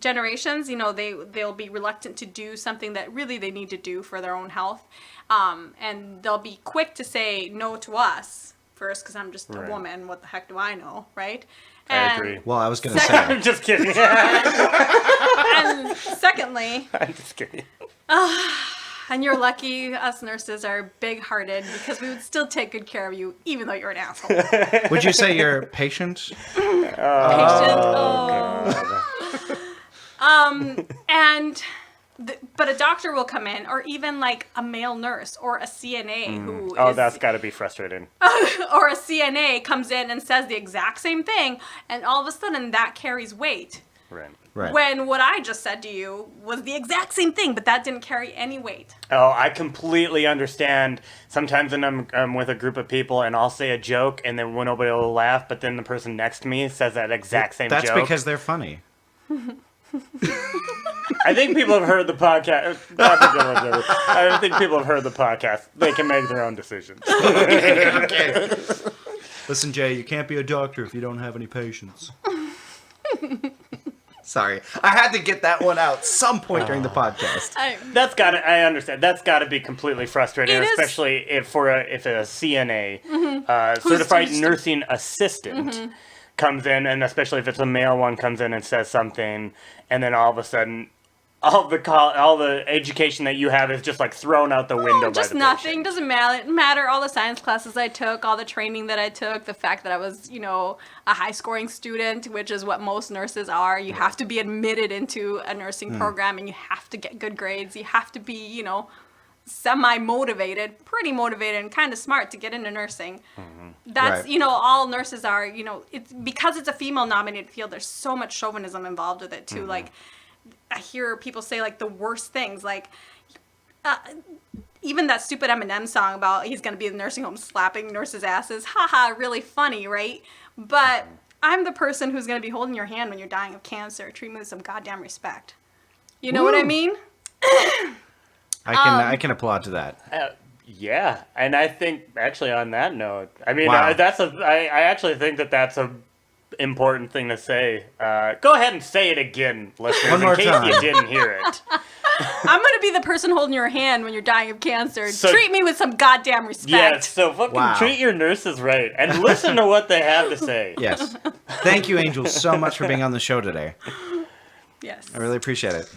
generations, they'll be reluctant to do something that really they need to do for their own health. And they'll be quick to say no to us first, because I'm just a woman. What the heck do I know, right? I agree. Well, I was going to say. I'm just kidding. And secondly, I'm just kidding. and you're lucky us nurses are big-hearted, because we would still take good care of you, even though you're an asshole. Would you say you're patient? Patient. But a doctor will come in, or even like a male nurse or a CNA who That's got to be frustrating. or a CNA comes in and says the exact same thing, and all of a sudden that carries weight. Right. When what I just said to you was the exact same thing, but that didn't carry any weight. Oh, I completely understand. Sometimes when I'm with a group of people and I'll say a joke and then nobody will laugh, but then the person next to me says that exact same joke. That's because they're funny. I think people have heard the podcast. I think people have heard the podcast. They can make their own decisions. Okay. Listen, Jay, you can't be a doctor if you don't have any patience. Sorry. I had to get that one out some point during the podcast. I understand. That's got to be completely frustrating, especially if a CNA, certified nursing assistant, comes in, and especially if it's a male one, comes in and says something, and then all of a sudden, all the education that you have is just like thrown out the window. Just by the nothing. patient. Doesn't matter. All the science classes I took, all the training that I took, the fact that I was, a high-scoring student, which is what most nurses are. You have to be admitted into a nursing program, and you have to get good grades. You have to be, semi-motivated, pretty motivated, and kind of smart to get into nursing. That's, all nurses are, it's because it's a female-dominated field, there's so much chauvinism involved with it, too. Like, I hear people say, like, the worst things, like, even that stupid Eminem song about he's going to be in the nursing home slapping nurses' asses. Haha, really funny, right? But I'm the person who's going to be holding your hand when you're dying of cancer. Treat me with some goddamn respect. You know what I mean? I can applaud to that. Yeah, and I think actually on that note, I mean, Wow. I actually think that's a important thing to say. Go ahead and say it again, listeners, One more in case time. you didn't hear it. I'm going to be the person holding your hand when you're dying of cancer. So- Treat me with some goddamn respect. Yes, so fucking Wow. treat your nurses right and listen to what they have to say. Yes. Thank you, Angel, so much for being on the show today. Yes. I really appreciate it.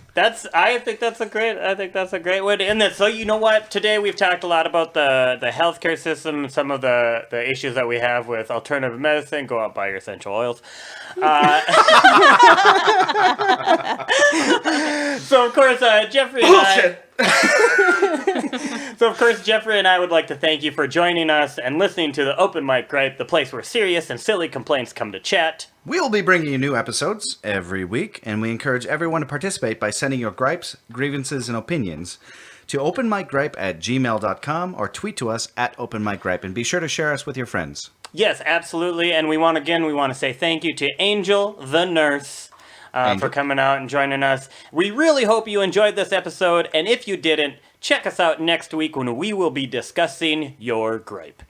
I think that's a great way to end this. So you know what? Today we've talked a lot about the healthcare system and some of the issues that we have with alternative medicine. Go out, buy your essential oils. So of course, Jeffrey and Bullshit! So of course, Jeffrey and I would like to thank you for joining us and listening to the Open Mic Gripe, the place where serious and silly complaints come to chat. We'll be bringing you new episodes every week, and we encourage everyone to participate by sending your gripes, grievances, and opinions to openmicgripe@gmail.com or tweet to us at openmicgripe, and be sure to share us with your friends. Yes, absolutely. And we want to say thank you to Angel, the nurse, for coming out and joining us. We really hope you enjoyed this episode. And if you didn't, check us out next week when we will be discussing your gripe.